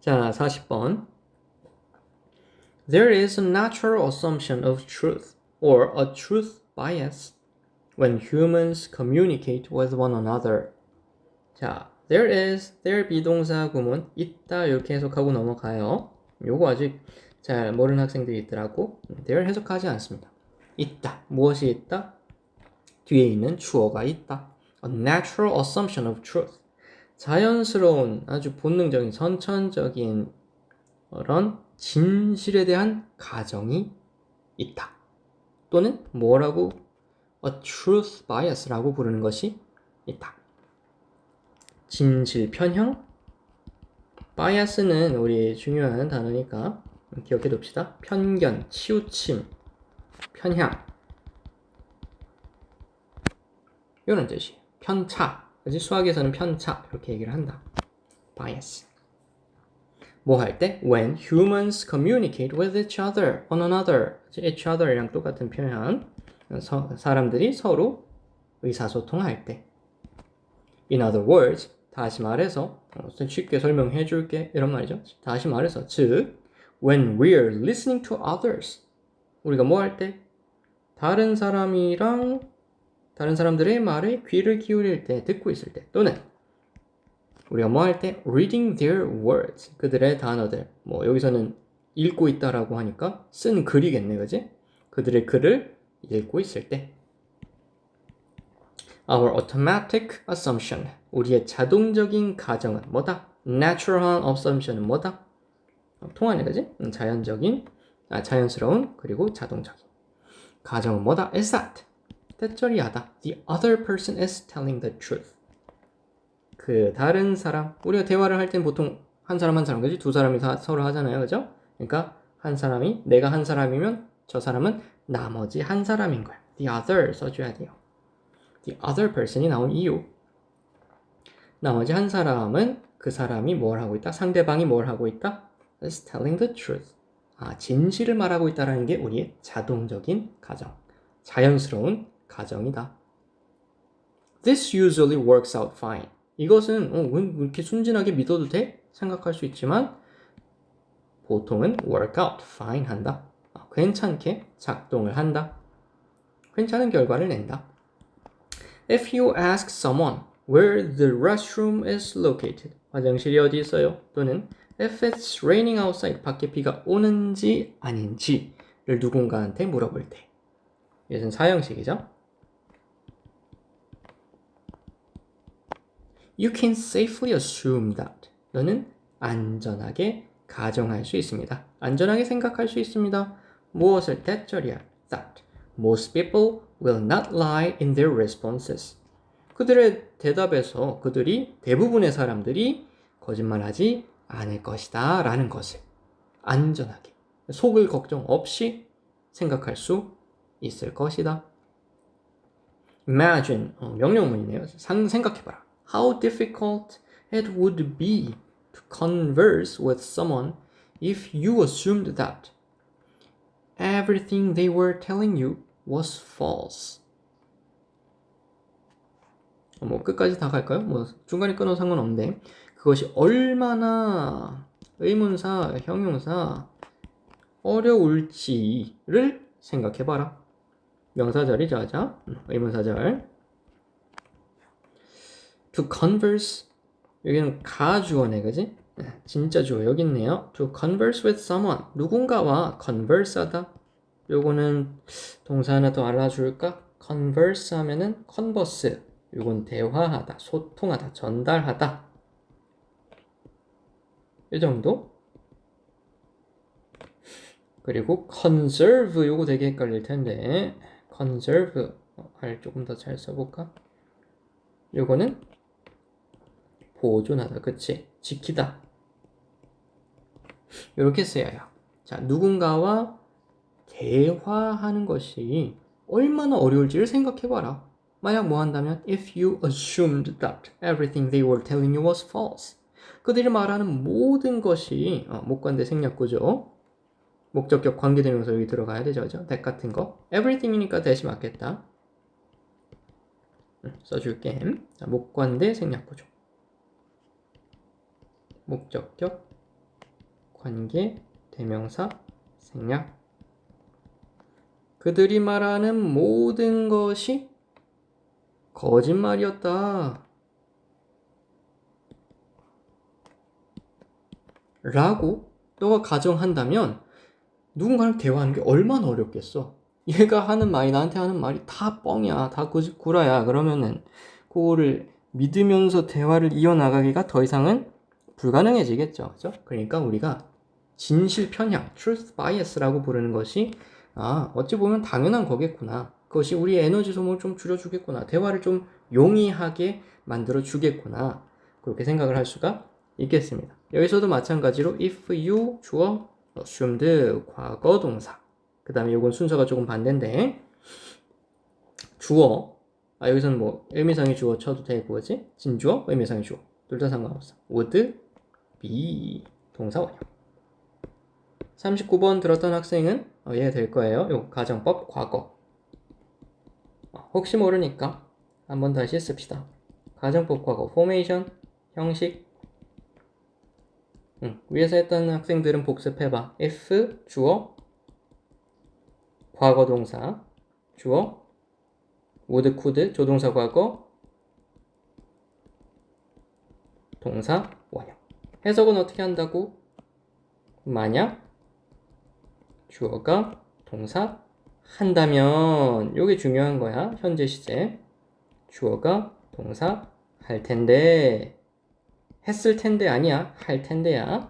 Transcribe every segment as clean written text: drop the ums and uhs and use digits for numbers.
자, 40번. There is a natural assumption of truth or a truth bias when humans communicate with one another. 자, there 비동사 구문 있다 이렇게 해석하고 넘어가요. 요거 아직 잘 모르는 학생들이 있더라고. there 해석하지 않습니다. 있다. 무엇이 있다? 뒤에 있는 주어가 있다. A natural assumption of truth. 자연스러운 아주 본능적인 선천적인 그런 진실에 대한 가정이 있다. 또는 뭐라고? A truth bias라고 부르는 것이 있다. 진실 편향? bias는 우리 중요한 단어니까 기억해 둡시다. 편견, 치우침, 편향 이런 뜻이에요. 편차. 그치? 수학에서는 편차 이렇게 얘기를 한다. bias. 뭐 할 때? When humans communicate with each other, one another. each other이랑 똑같은 표현. 사람들이 서로 의사소통할 때. In other words, 다시 말해서 쉽게 설명해 줄게 이런 말이죠. 다시 말해서 즉 when we're listening to others 우리가 뭐 할 때? 다른 사람들의 말에 귀를 기울일 때, 듣고 있을 때 또는 우리가 뭐 할 때? reading their words 그들의 단어들 뭐 여기서는 읽고 있다라고 하니까 쓴 글이겠네 그지? 그들의 글을 읽고 있을 때 Our automatic assumption 우리의 자동적인 가정은 뭐다? Natural assumption은 뭐다? 통하네 그지? 자연스러운 그리고 자동적인 가정은 뭐다? Is that 때처리하다 The other person is telling the truth 그 다른 사람 우리가 대화를 할 땐 보통 한 사람 그지? 두 사람이 다 서로 하잖아요 그죠? 그러니까 한 사람이 내가 한 사람이면 저 사람은 나머지 한 사람인 거야 The other 써줘야 돼요 The other person이 나온 이유 나머지 한 사람은 그 사람이 뭘 하고 있다? 상대방이 뭘 하고 있다? is telling the truth 진실을 말하고 있다는 게 우리의 자동적인 가정 자연스러운 가정이다 This usually works out fine 이것은 왜 이렇게 순진하게 믿어도 돼? 생각할 수 있지만 보통은 work out fine 한다 괜찮게 작동을 한다 괜찮은 결과를 낸다 If you ask someone where the restroom is located, 화장실이 어디 있어요? 또는 if it's raining outside, 밖에 비가 오는지 아닌지를 누군가한테 물어볼 때 이것은 사형식이죠. You can safely assume that. 너는 안전하게 가정할 수 있습니다. 안전하게 생각할 수 있습니다. 무엇을 때처리할? That. Most people will not lie in their responses. 그들의 대답에서 대부분의 사람들이 거짓말하지 않을 것이다 라는 것을 안전하게 속을 걱정 없이 생각할 수 있을 것이다. Imagine 명령문이네요. 생각해봐라. How difficult it would be to converse with someone if you assumed that everything they were telling you was false. 뭐 끝까지 다 갈까요? 뭐 중간에 끊어도 상관없는데 그것이 얼마나 의문사, 형용사 어려울지를 생각해봐라. 명사절이죠, 자 의문사절. To converse 여기는 가주어네, 그지? 진짜 주어 여기 있네요. To converse with someone 누군가와 converse하다. 요거는 동사 하나 더 알아줄까? converse 하면은 converse 이건 대화하다, 소통하다, 전달하다 이 정도? 그리고 conserve 요거 되게 헷갈릴 텐데 conserve 조금 더 잘 써볼까? 요거는 보존하다, 그치? 지키다 이렇게 쓰여요. 자, 누군가와 대화하는 것이 얼마나 어려울지를 생각해봐라. 만약 뭐 한다면 if you assumed that everything they were telling you was false 그들이 말하는 모든 것이 목관대 생략구죠. 목적격 관계대명사 여기 들어가야 되죠, 그죠? that 같은 거 everything이니까 대시 맞겠다. 써줄게. 자, 목관대 생략구죠. 목적격 관계, 대명사, 생략. 그들이 말하는 모든 것이 거짓말이었다. 라고 너가 가정한다면 누군가랑 대화하는 게 얼마나 어렵겠어. 얘가 하는 말이 나한테 하는 말이 다 뻥이야. 다 구라야. 그러면은 그거를 믿으면서 대화를 이어나가기가 더 이상은 불가능해지겠죠. 그죠? 그러니까 우리가 진실 편향, truth bias라고 부르는 것이 어찌 보면 당연한 거겠구나. 그것이 우리의 에너지 소모를 좀 줄여주겠구나. 대화를 좀 용이하게 만들어주겠구나. 그렇게 생각을 할 수가 있겠습니다. 여기서도 마찬가지로 if you 주어 assumed 과거 동사. 그 다음에 이건 순서가 조금 반대인데 주어 여기서는 뭐 의미상의 주어 쳐도 되고 그지? 진주어, 의미상의 주어 둘 다 상관없어. would be 동사 원형. 39번 들었던 학생은 이해가 될 거예요. 요 가정법 과거. 혹시 모르니까 한번 다시 씁시다. 가정법 과거 formation 형식. 위에서 했던 학생들은 복습해봐. if 주어 과거 동사 주어 would could 조동사 과거 동사 원형. 해석은 어떻게 한다고? 만약 주어가 동사 한다면 요게 중요한 거야. 현재 시제 주어가 동사 할 텐데 했을 텐데 아니야. 할 텐데야.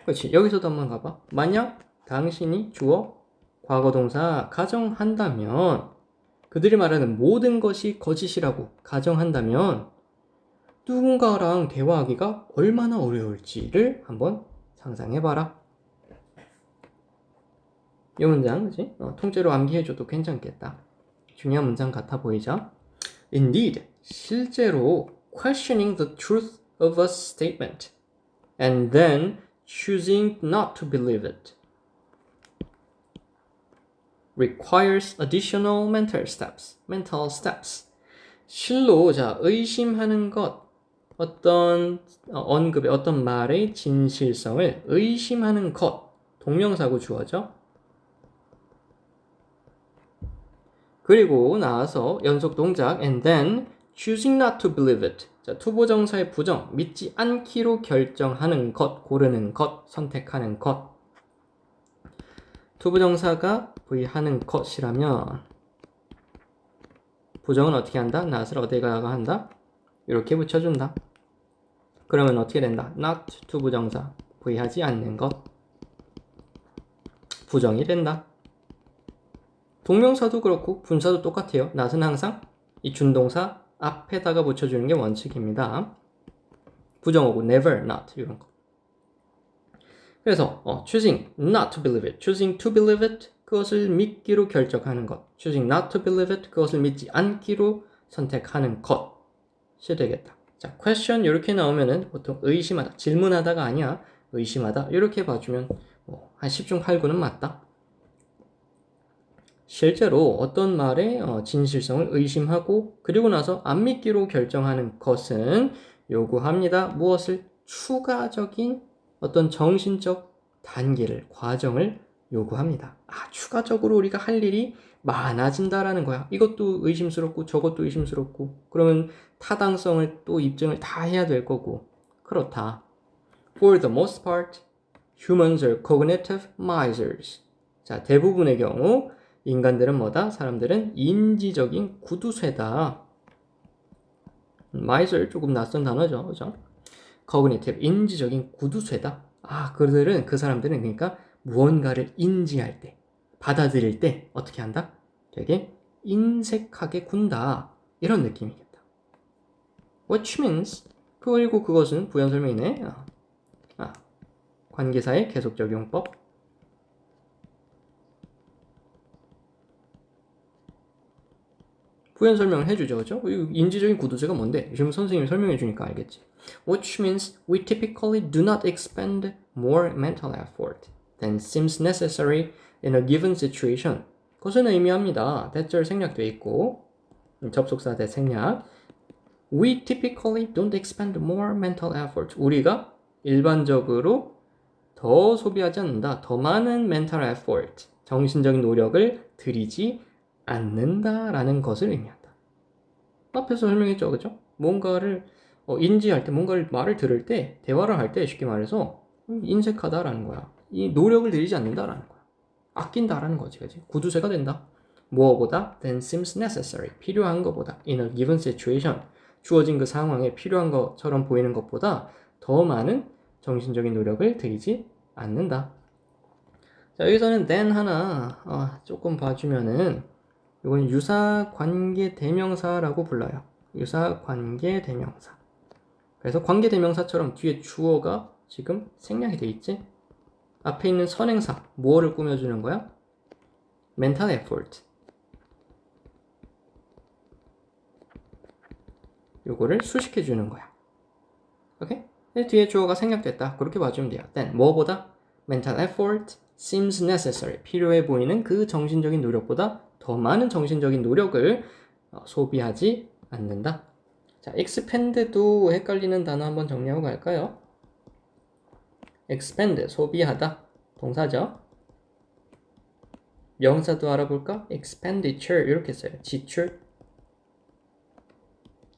그렇지. 여기서도 한번 가봐. 만약 당신이 주어 과거 동사 가정한다면 그들이 말하는 모든 것이 거짓이라고 가정한다면 누군가랑 대화하기가 얼마나 어려울지를 한번 상상해봐라. 이 문장, 그치? 통째로 암기해줘도 괜찮겠다. 중요한 문장 같아 보이죠? Indeed, 실제로 questioning the truth of a statement and then choosing not to believe it requires additional mental steps. 실로 의심하는 것, 어떤 언급의 어떤 말의 진실성을 의심하는 것, 동명사고 주어져. 그리고 나서 연속 동작 and then choosing not to believe it. 투부정사의 부정, 믿지 않기로 결정하는 것, 고르는 것, 선택하는 것. 투부정사가 부의하는 것이라면 부정은 어떻게 한다? not을 어디다가 한다? 이렇게 붙여준다. 그러면 어떻게 된다? not 투부정사 부의하지 않는 것 부정이 된다. 동명사도 그렇고 분사도 똑같아요. not은 항상 이 준동사 앞에다가 붙여주는 게 원칙입니다. 부정어고 never, not 이런 거. 그래서 choosing not to believe it, choosing to believe it 그것을 믿기로 결정하는 것, choosing not to believe it 그것을 믿지 않기로 선택하는 것이 되겠다. 자, question 이렇게 나오면은 보통 의심하다, 질문하다가 아니야, 의심하다 이렇게 봐주면 한 10중 8구는 맞다. 실제로 어떤 말의 진실성을 의심하고 그리고 나서 안 믿기로 결정하는 것은 요구합니다. 무엇을? 추가적인 어떤 정신적 단계를, 과정을 요구합니다. 추가적으로 우리가 할 일이 많아진다라는 거야. 이것도 의심스럽고 저것도 의심스럽고 그러면 타당성을 또 입증을 다 해야 될 거고 그렇다. For the most part, humans are cognitive misers. 자, 대부분의 경우 인간들은 뭐다? 사람들은 인지적인 구두쇠다. miser 조금 낯선 단어죠. 그죠? cognitive, 인지적인 구두쇠다. 그들은, 그 사람들은 그러니까 무언가를 인지할 때, 받아들일 때 어떻게 한다? 되게 인색하게 군다. 이런 느낌이겠다. Which means, 그리고 그것은 부연 설명이네. 관계사의 계속적 용법. 부연 설명을 해주죠. 그죠? 인지적인 구두쇠가 뭔데? 지금 선생님이 설명해 주니까 알겠지. Which means we typically do not expend more mental effort than seems necessary in a given situation. 그것은 의미합니다. 대절 생략돼 있고 접속사 대 생략. We typically don't expend more mental effort. 우리가 일반적으로 더 소비하지 않는다. 더 많은 mental effort, 정신적인 노력을 들이지 않는다라는 것을 의미한다. 앞에서 설명했죠, 그죠? 뭔가를 인지할 때, 뭔가를 말을 들을 때, 대화를 할 때 쉽게 말해서 인색하다라는 거야. 이 노력을 들이지 않는다라는 거야. 아낀다라는 거지, 그지? 구두쇠가 된다. 무엇보다 than seems necessary, 필요한 것보다 in a given situation, 주어진 그 상황에 필요한 것처럼 보이는 것보다 더 많은 정신적인 노력을 들이지 않는다. 자, 여기서는 then 하나 조금 봐주면은 이건 유사관계대명사라고 불러요. 유사관계대명사. 그래서 관계대명사처럼 뒤에 주어가 지금 생략이 돼 있지? 앞에 있는 선행사, 뭐를 꾸며주는 거야? mental effort. 요거를 수식해 주는 거야. 오케이? 뒤에 주어가 생략됐다. 그렇게 봐주면 돼요. then 뭐보다? mental effort seems necessary. 필요해 보이는 그 정신적인 노력보다 더 많은 정신적인 노력을 소비하지 않는다. 자, expend도 헷갈리는 단어 한번 정리하고 갈까요? expend, 소비하다. 동사죠. 명사도 알아볼까? expenditure 이렇게 써요. 지출.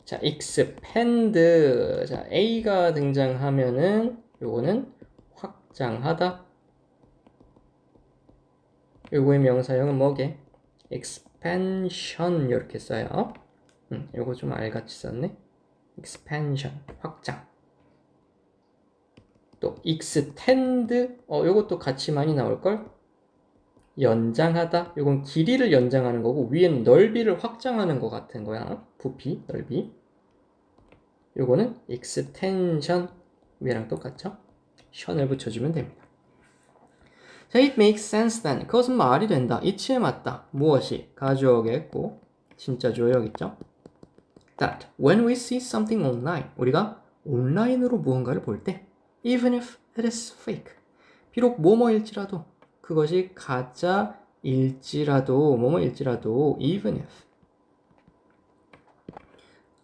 자, expand. 자, A가 등장하면은 요거는 확장하다. 요거의 명사형은 뭐게? expansion 이렇게 써요. 요거 좀 알같이 썼네. expansion, 확장. 또 extend, 요것도 같이 많이 나올걸? 연장하다. 요건 길이를 연장하는 거고 위에는 넓이를 확장하는 것 같은 거야. 부피, 넓이. 요거는 extension, 위랑 똑같죠? 션을 붙여주면 됩니다. 자, it makes sense then. 그것은 말이 된다. 이치에 맞다. 무엇이? 가주어겠고 진짜 주어 여기 있죠? That when we see something online, 우리가 온라인으로 무언가를 볼 때 even if it is fake, 비록 뭐뭐일지라도 그것이 가짜일지라도 뭐뭐일지라도 even if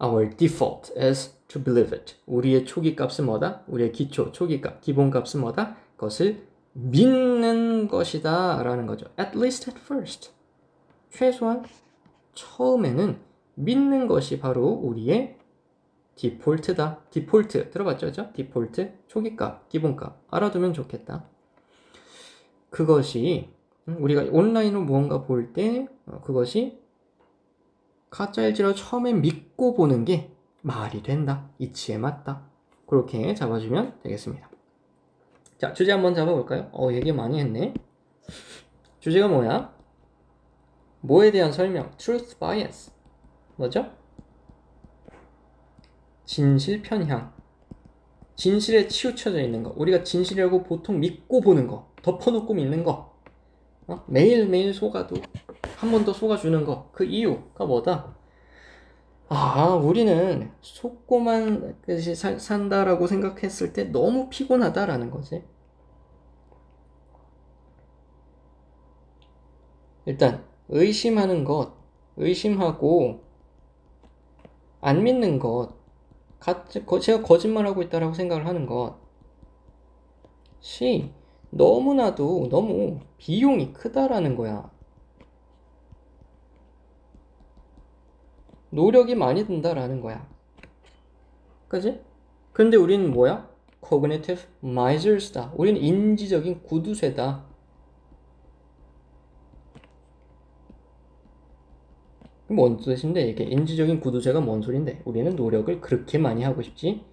our default is to believe it. 우리의 초기값은 뭐다? 우리의 기초, 초기값, 기본값은 뭐다? 그것을 믿는 것이다 라는 거죠. At least at first. 최소한 처음에는 믿는 것이 바로 우리의 디폴트다. 디폴트 들어봤죠? 그죠? 디폴트, 초기값, 기본값 알아두면 좋겠다. 그것이 우리가 온라인으로 무언가 볼 때 그것이 가짜일지라도 처음에 믿고 보는 게 말이 된다. 이치에 맞다. 그렇게 잡아주면 되겠습니다. 자, 주제 한번 잡아볼까요? 얘기 많이 했네. 주제가 뭐야? 뭐에 대한 설명? Truth bias. 뭐죠? 진실 편향. 진실에 치우쳐져 있는 거. 우리가 진실이라고 보통 믿고 보는 거. 덮어놓고 믿는 거. 매일매일 속아도 한 번 더 속아주는 거. 그 이유가 뭐다? 우리는 속고만 산다라고 생각했을 때 너무 피곤하다라는 거지. 일단 의심하는 것, 의심하고 안 믿는 것, 제가 거짓말하고 있다라고 생각을 하는 것이 너무나도 너무 비용이 크다라는 거야. 노력이 많이 든다라는 거야. 그치? 근데 우리는 뭐야? Cognitive misers다. 우리는 인지적인 구두쇠다. 뭔 뜻인데? 이게 인지적인 구두쇠가 뭔 소린데? 우리는 노력을 그렇게 많이 하고 싶지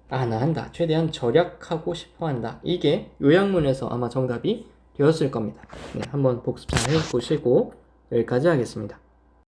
않아 한다. 최대한 절약하고 싶어 한다. 이게 요약문에서 아마 정답이 되었을 겁니다. 네, 한번 복습 잘 해보시고 여기까지 하겠습니다.